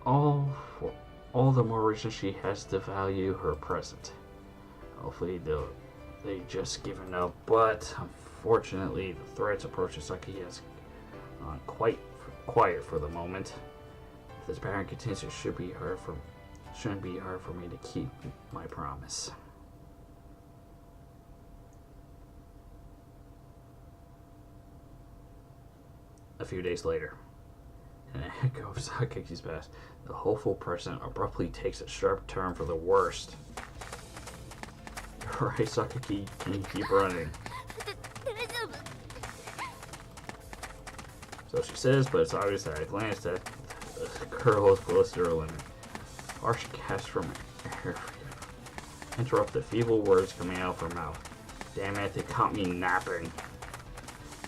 All for all the more reason she has to value her present. Hopefully they just given up, but unfortunately the threats approaching Saki has gone quite quiet for the moment. If this pattern continues, it shouldn't be hard for me to keep my promise. A few days later, in an echo of Saki's past, the hopeful person abruptly takes a sharp turn for the worst. You're right, Sakaki, can you keep running? So she says, but it's obvious that I glanced at the girl is close to her limit. Harsh gasp from her interrupt the feeble words coming out of her mouth. Damn it, they caught me napping.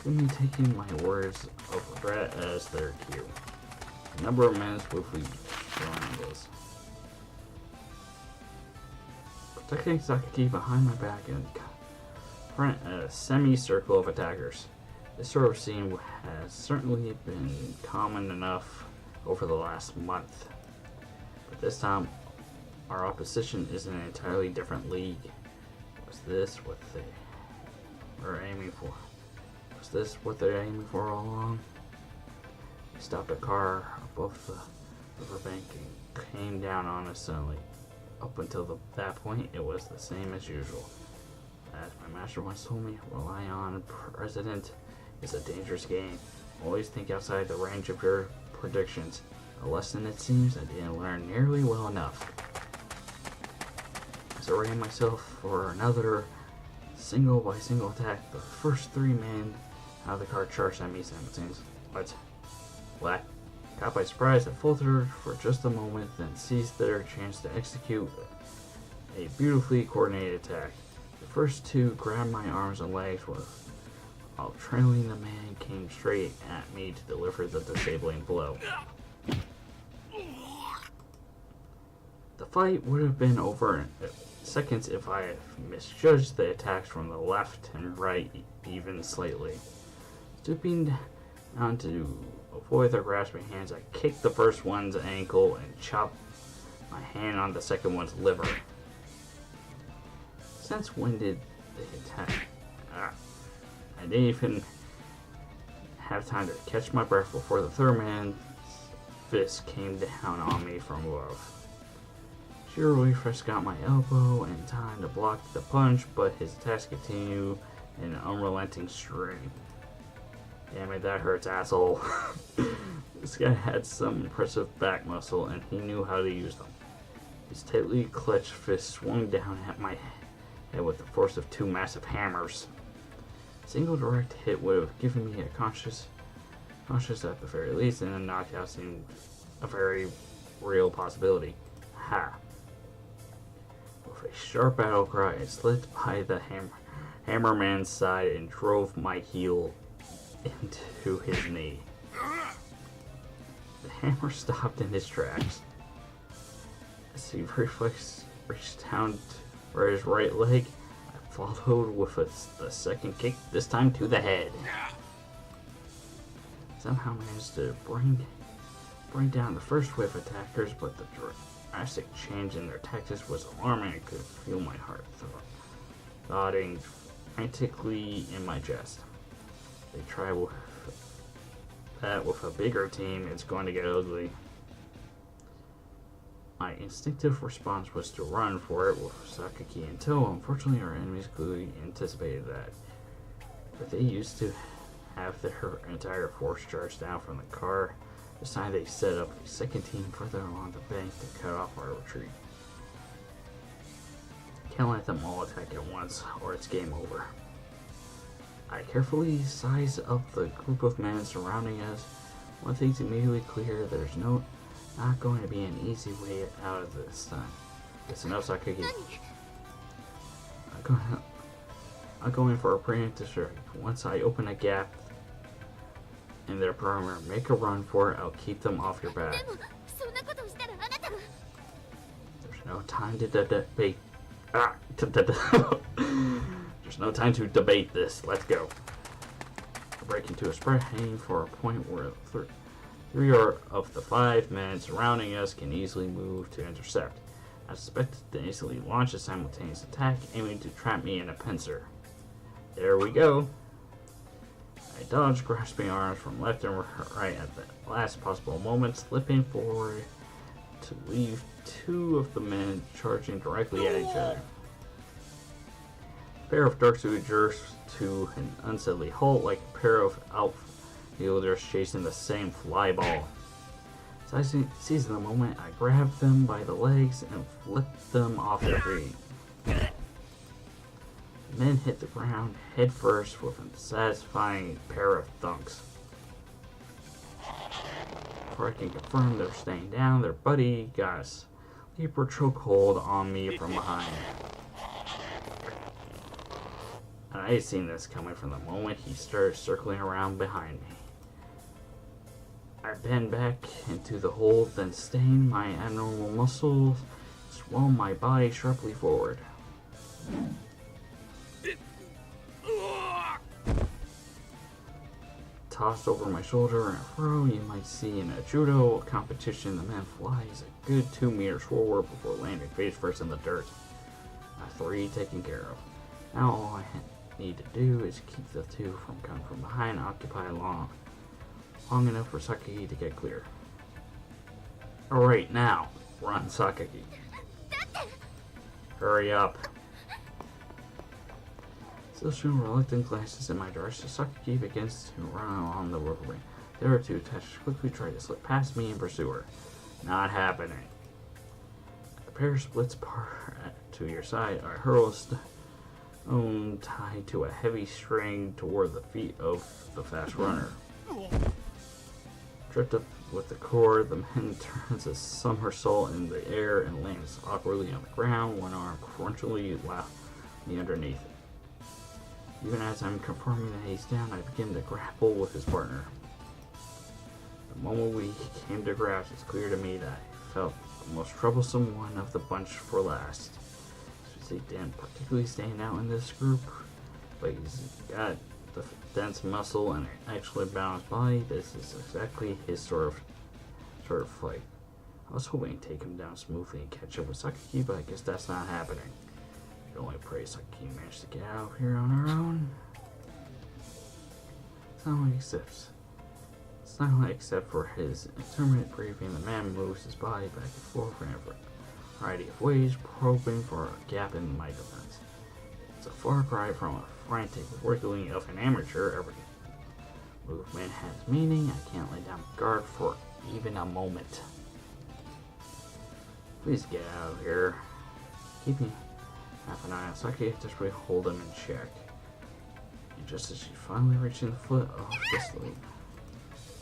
Women taking my words of regret as their cue. A number of men swiftly joined us. Protecting Sakaki behind my back and front a semicircle of attackers. This sort of scene has certainly been common enough over the last month. But this time, our opposition is in an entirely different league. Was this what they were aiming for? Was this what they're aiming for all along? We stopped a car above the riverbank and came down on us suddenly. Up until that point, it was the same as usual. As my master once told me, rely on President is a dangerous game. Always think outside the range of your predictions. A lesson, it seems, I didn't learn nearly well enough. As I arrayed myself for another single by single attack, the first three men out of the car charged at me simultaneously. What? Caught by surprise, I faltered for just a moment, then seized their chance to execute a beautifully coordinated attack. The first two grabbed my arms and legs while trailing the man came straight at me to deliver the disabling blow. The fight would have been over in seconds if I had misjudged the attacks from the left and right even slightly. Stooping down to avoid their grasping hands, I kicked the first one's ankle and chopped my hand on the second one's liver. Since when did they attack? I didn't even have time to catch my breath before the third man's fist came down on me from above. Sheer reflex got my elbow in time to block the punch, but his attacks continued in an unrelenting stream. Damn it, that hurts, asshole. This guy had some impressive back muscle, and he knew how to use them. His tightly clutched fist swung down at my head with the force of two massive hammers. A single direct hit would have given me a conscious at the very least, and a knockout seemed a very real possibility. Ha! With a sharp battle cry, I slid by the hammerman's side and drove my heel into his knee. The hammer stopped in his tracks. As he reached down for his right leg, I followed with the second kick, this time to the head. Somehow managed to bring down the first wave of attackers, but the drastic change in their tactics was alarming. I could feel my heart throbbing frantically in my chest. They try with that with a bigger team, it's going to get ugly. My instinctive response was to run for it with Sakaki in tow. Unfortunately, our enemies clearly anticipated that. But they used to have their entire force charged down from the car. This time they set up a second team further along the bank to cut off our retreat. Can't let them all attack at once, or it's game over. I carefully size up the group of men surrounding us. One thing's immediately clear, there's not going to be an easy way out of this time. It's enough, Sakaki. I'm going for a preemptive strike. Once I open a gap in their perimeter, make a run for it, I'll keep them off your back. There's no time to debate. There's no time to debate this. Let's go. I break into a spread, aiming for a point where of the 5 men surrounding us can easily move to intercept. I suspect they instantly launch a simultaneous attack, aiming to trap me in a pincer. There we go. I dodge, grasping arms from left and right at the last possible moment, slipping forward to leave 2 of the men charging directly at each other. A pair of dark-suited jerks to an unsteady halt like a pair of outfielders chasing the same fly ball. Seizing the moment, I grab them by the legs and flip them off their feet. The men hit the ground head first with a satisfying pair of thunks. Before I can confirm they're staying down, their buddy got a sleeper chokehold on me from behind. And I had seen this coming from the moment he started circling around behind me. I bend back into the hold, then staying my abnormal muscles, swell my body sharply forward. Tossed over my shoulder in a throw you might see in a judo competition, the man flies a good 2 meters forward before landing face first in the dirt. 3 taken care of. Now all I need to do is keep the 2 from coming from behind and occupy long enough for Sakaki to get clear. Alright, now, run, Sakaki. Hurry up. Still shooting reluctant glances in my direction, Sakaki begins to run along the riverbank. The other 2 attached quickly try to slip past me and pursue her. Not happening. The pair splits apart to your side. I hurl a stone tied to a heavy string toward the feet of the fast runner. Tripped up with the cord, the man turns a somersault in the air and lands awkwardly on the ground, one arm crunchily loudly underneath it. Even as I'm confirming that he's down, I begin to grapple with his partner. The moment we came to grasp, it's clear to me that I felt the most troublesome one of the bunch for last. He didn't particularly stand out in this group, but he's got the dense muscle and an actually balanced body. This is exactly his sort of fight. I was hoping to take him down smoothly and catch up with Sakaki, but I guess that's not happening. I can only pray Sakaki managed to get out of here on her own. It's not only except for his intermittent breathing, the man moves his body back and forth in a variety of ways, probing for a gap in my defense. It's a far cry from a frantic wriggling of an amateur. Every movement has meaning. I can't lay down guard for even a moment. Please get out of here. Keeping half an eye on Saki, desperately hold him in check. And just as she finally reaches the foot of the slope,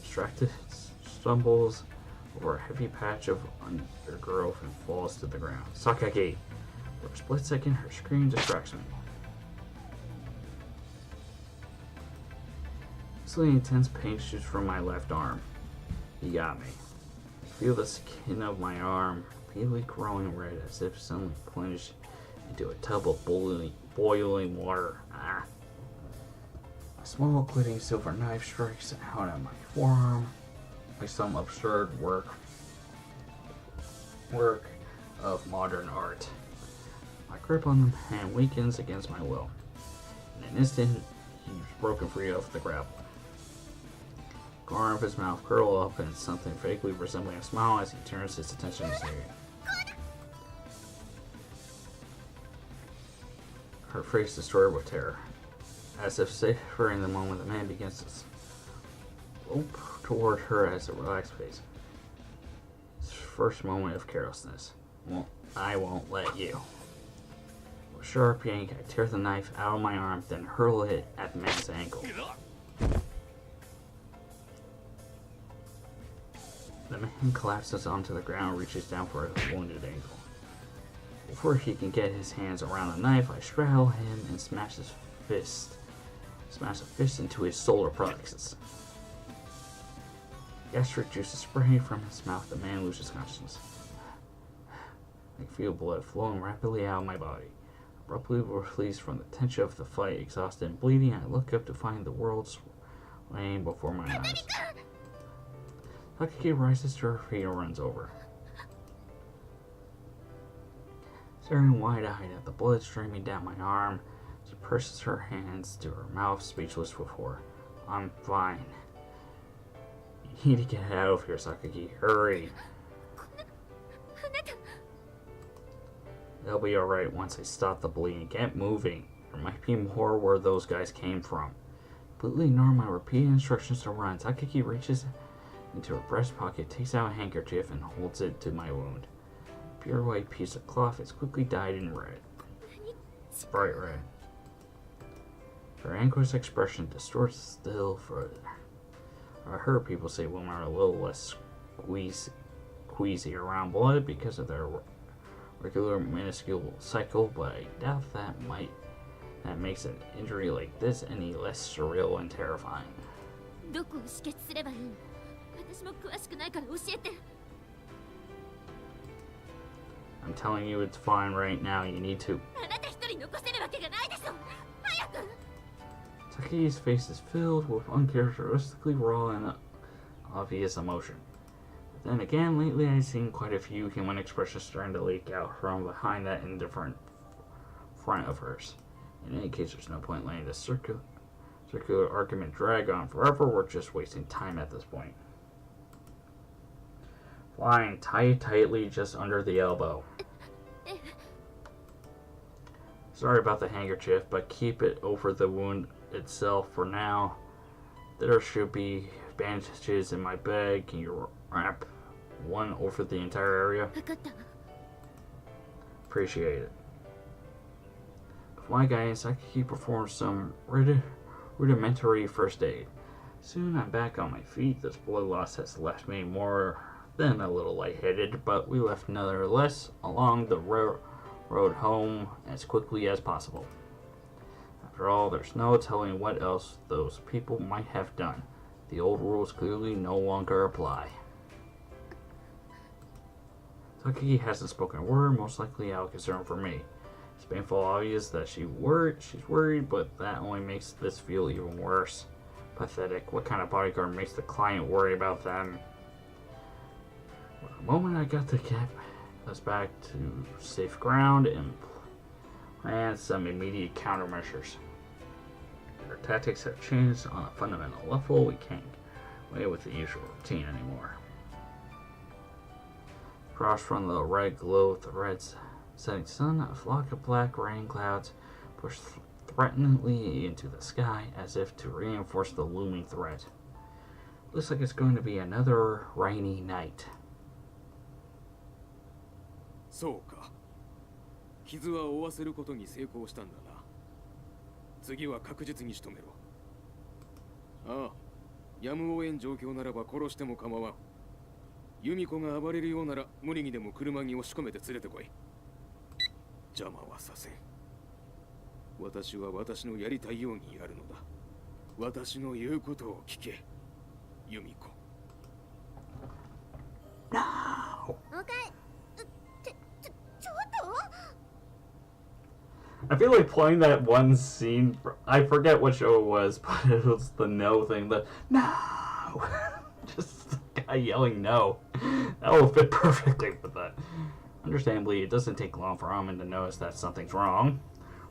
distracted, stumbles over a heavy patch of undergrowth and falls to the ground. Sakaki! For a split second, her scream distracts me. Suddenly intense pain shoots from my left arm. He got me. I feel the skin of my arm repeatedly growing red as if suddenly plunged into a tub of boiling water. Ah. A small glittering silver knife strikes out at my forearm like some absurd work of modern art. My grip on the hand weakens against my will. In an instant, he's broken free of the grapple. The corner of his mouth curl up in something vaguely resembling a smile as he turns his attention to me. Her face distorted with terror. As if savoring the moment, the man begins to slope toward her as a relaxed face. His first moment of carelessness. Well, I won't let you. With a sharp yank, I tear the knife out of my arm, then hurl it at the man's ankle. The man collapses onto the ground and reaches down for his wounded ankle. Before he can get his hands around the knife, I straddle him and smash a fist into his solar plexus. Gastric juices spraying from his mouth, the man loses consciousness. I feel blood flowing rapidly out of my body. Abruptly released from the tension of the fight, exhausted and bleeding, I look up to find the world swaying before my eyes. Sakaki rises to her feet and runs over. Staring wide-eyed at the blood streaming down my arm, she presses her hands to her mouth, speechless with horror. I'm fine. You need to get out of here, Sakaki. Hurry. They'll be alright once I stop the bleeding. Get moving. There might be more where those guys came from. Completely ignoring my repeated instructions to run, Sakaki reaches into her breast pocket, takes out a handkerchief, and holds it to my wound. A pure white piece of cloth is quickly dyed in red. Bright red. Her anguished expression distorts still further. I heard people say women are a little less queasy around blood because of their regular minuscule cycle, but I doubt that makes an injury like this any less surreal and terrifying. I'm telling you it's fine right now, you need to. Take's face is filled with uncharacteristically raw and obvious emotion. But then again, lately I've seen quite a few human expressions starting to leak out from behind that indifferent front of hers. In any case, there's no point letting this circular argument drag on forever. We're just wasting time at this point. Fine, tie it tightly just under the elbow. Sorry about the handkerchief, but keep it over the wound itself for now. There should be bandages in my bag. Can you wrap one over the entire area? Appreciate it. With my guidance, Sakaki performs some rudimentary first aid. Soon I'm back on my feet. This blood loss has left me more than a little lightheaded, but we left nonetheless along the road home as quickly as possible. After all, there's no telling what else those people might have done. The old rules clearly no longer apply. Sakaki hasn't spoken a word, most likely out of concern for me. It's painful obvious that she's worried, but that only makes this feel even worse. Pathetic. What kind of bodyguard makes the client worry about them? The moment I got to get us back to safe ground and plan some immediate countermeasures. Our tactics have changed on a fundamental level. We can't wait with the usual routine anymore. Across from the red glow of the red setting sun, a flock of black rain clouds pushed threateningly into the sky as if to reinforce the looming threat. Looks like it's going to be another rainy night. そうか。傷は負わせることに成功したんだな。次は確実に仕留めろ。ああ、やむを得ん状況ならば殺しても構わん。由美子が暴れるようなら無理にでも車に押し込めて連れてこい。邪魔はさせん。私は私のやりたいようにやるのだ。私の言うことを聞け、由美子。No. I feel like playing that one scene, I forget what show it was, but it was the no thing, the no! Just the guy yelling no. That will fit perfectly with that. Understandably, it doesn't take long for Amin to notice that something's wrong.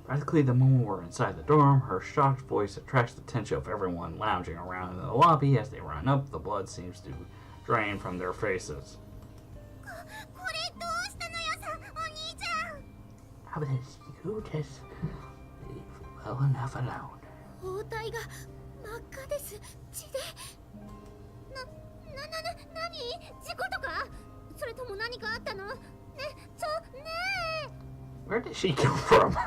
Practically the moment we're inside the dorm, her shocked voice attracts the attention of everyone lounging around in the lobby. As they run up, the blood seems to drain from their faces. How did you just leave well enough alone? Where did she come from?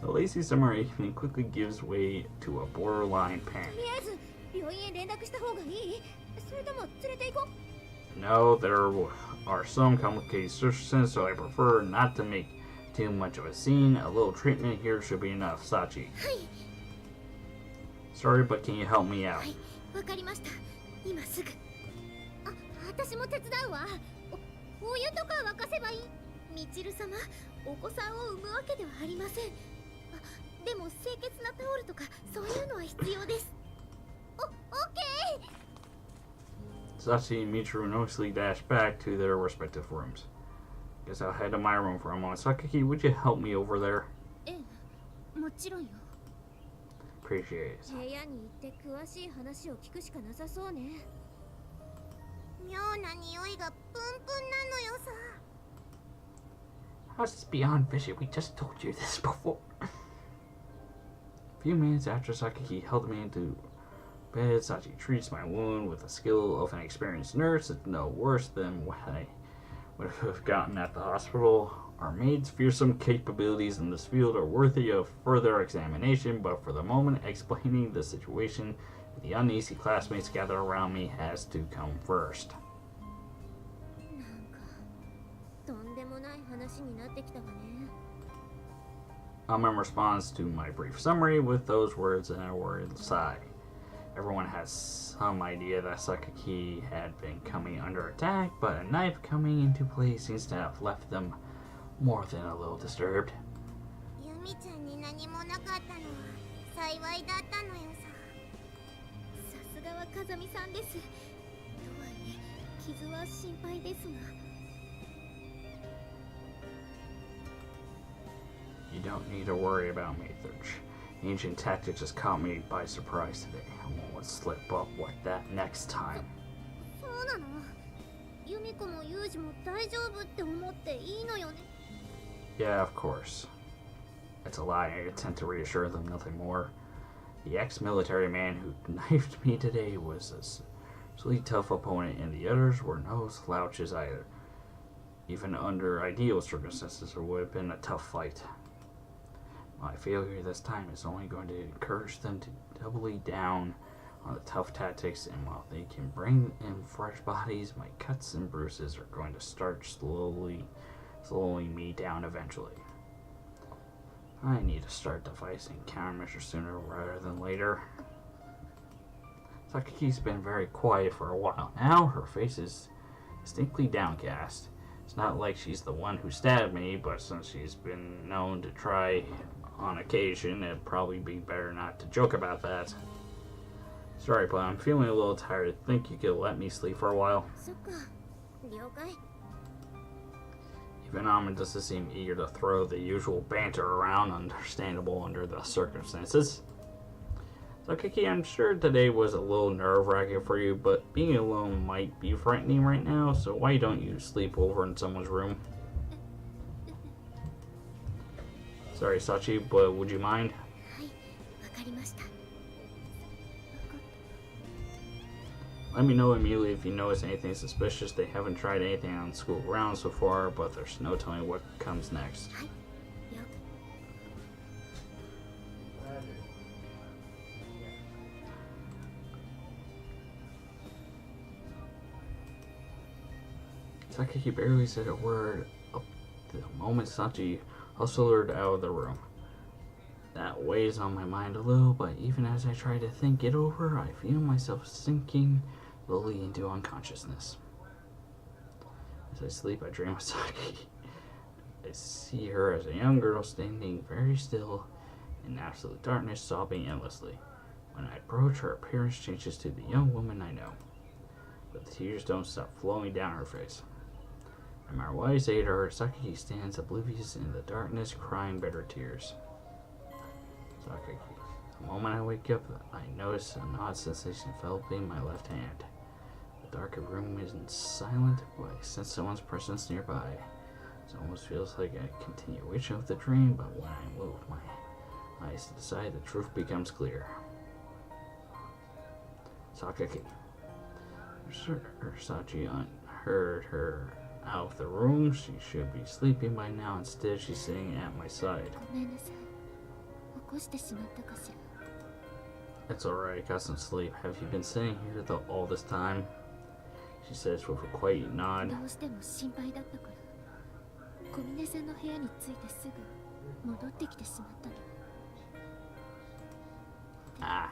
The lazy summer evening quickly gives way to a borderline panic. No, there are some complications, so I prefer not to make too much of a scene. A little treatment here should be enough, Sachi. Sorry, but can you help me out? Sachi and Michiru noisily dash back to their respective rooms. Guess I'll head to my room for a moment. Sakaki, would you help me over there? ええ、もちろんよ。 Appreciate it. 部屋に行って詳しい話を聞くしかなさそうね。妙な匂いがプンプンなのよさ。 How's this beyond vision? We just told you this before. A few minutes after Sakaki held me into bed, Sachi treats my wound with the skill of an experienced nurse. It's no worse than what I would have gotten at the hospital. Our maid's fearsome capabilities in this field are worthy of further examination, but for the moment, explaining the situation with the uneasy classmates gathered around me has to come first. なんかとんでもない話になってきたわね。Amem responds to my brief summary with those words and a worried sigh. Everyone has some idea that Sakaki had been coming under attack, but a knife coming into play seems to have left them more than a little disturbed. ユミちゃんに何もなかったのは幸いだったのよさ。さすがは風見さんです。とはいえ傷は心配ですが。 You don't need to worry about me, Thurch. Ancient tactics just caught me by surprise today. I won't slip up like that next time. そうなの。ユミコもユージも大丈夫って思っていいのよね。 Yeah, of course. It's a lie. I attempt to reassure them, nothing more. The ex-military man who knifed me today was a seriously tough opponent, and the others were no slouches either. Even under ideal circumstances, it would have been a tough fight. My failure this time is only going to encourage them to doubly down on the tough tactics, and while they can bring in fresh bodies, my cuts and bruises are going to start slowing me down eventually. I need to start devising countermeasures sooner rather than later. Sakaki's been very quiet for a while now. Her face is distinctly downcast. It's not like she's the one who stabbed me, but since she's been known to try on occasion, it'd probably be better not to joke about that. Sorry, but I'm feeling a little tired. Think you could let me sleep for a while? そっか。了解。 Even Amon doesn't seem eager to throw the usual banter around, understandable under the circumstances. Sakaki, I'm sure today was a little nerve-wracking for you, but being alone might be frightening right now, so why don't you sleep over in someone's room? Sorry, Sachi, but would you mind? はい、わかりました。 Let me know immediately if you notice anything suspicious. They haven't tried anything on school grounds so far, but there's no telling what comes next. はい。了解。 Sakaki barely said a word the moment Sachi hustled her out of the room. That weighs on my mind a little, but even as I try to think it over, I feel myself sinking slowly into unconsciousness. As I sleep, I dream of Saki. I see her as a young girl standing very still in absolute darkness, sobbing endlessly. When I approach, her appearance changes to the young woman I know, but the tears don't stop flowing down her face. No matter what I say to her, Sakaki stands oblivious in the darkness, crying bitter tears. Sakaki. The moment I wake up, I notice an odd sensation enveloping my left hand. The darker room isn't silent, but I sense someone's presence nearby. It almost feels like a continuation of the dream, but when I move my eyes to the side, the truth becomes clear. Sakaki. Sachi heard her out of the room. She should be sleeping by now. Instead, she's sitting at my side. ごめんなさい。起こしてしまったかしら。 It's alright, I got some sleep. Have you been sitting here all this time? She says with a quiet nod. どうしても心配だったから。小峰さんの部屋に着いてすぐ戻ってきてしまったの。 Ah.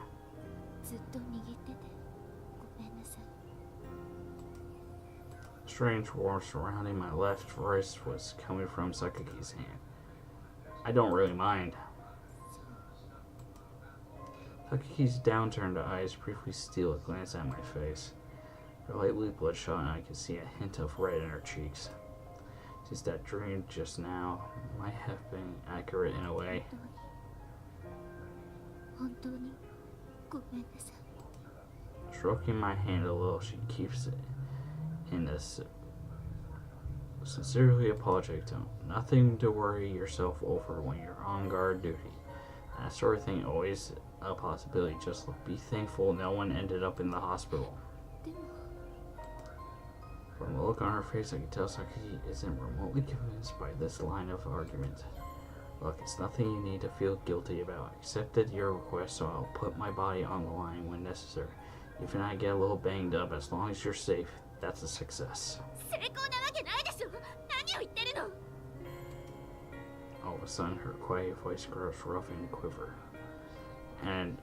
ずっと握っててごめんなさい。 Strange warmth surrounding my left wrist was coming from Sakaki's hand. I don't really mind. Sakaki's downturned eyes briefly steal a glance at my face. Her lightly bloodshot, and I can see a hint of red in her cheeks. Since that dream just now might have been accurate in a way. 本当にごめんなさい。 Stroking my hand a little, she keeps it in a sincerely apologetic tone. Nothing to worry yourself over when you're on guard duty. That sort of thing always a possibility. Just be thankful no one ended up in the hospital. でも From the look on her face, I can tell Saki isn't remotely convinced by this line of argument. Look, it's nothing you need to feel guilty about. I accepted your request, so I'll put my body on the line when necessary. Even I get a little banged up, as long as you're safe, that's a success. 成功なわけないでしょ。何を言ってるの。 All of a sudden, her quiet voice grows rough and quiver. And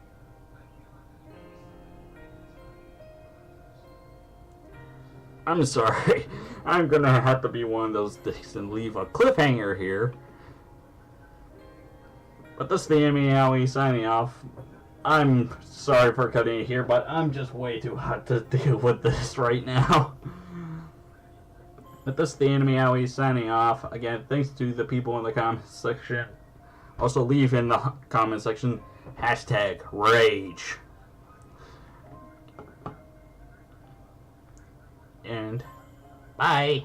I'm sorry. I'm gonna have to be one of those dicks and leave a cliffhanger here. But this is the Enemy Aoi signing off. I'm sorry for cutting it here, but I'm just way too hot to deal with this right now. But this is the Enemy Aoi signing off. Again, thanks to the people in the comment section. Also, leave in the comment section #rage. And bye.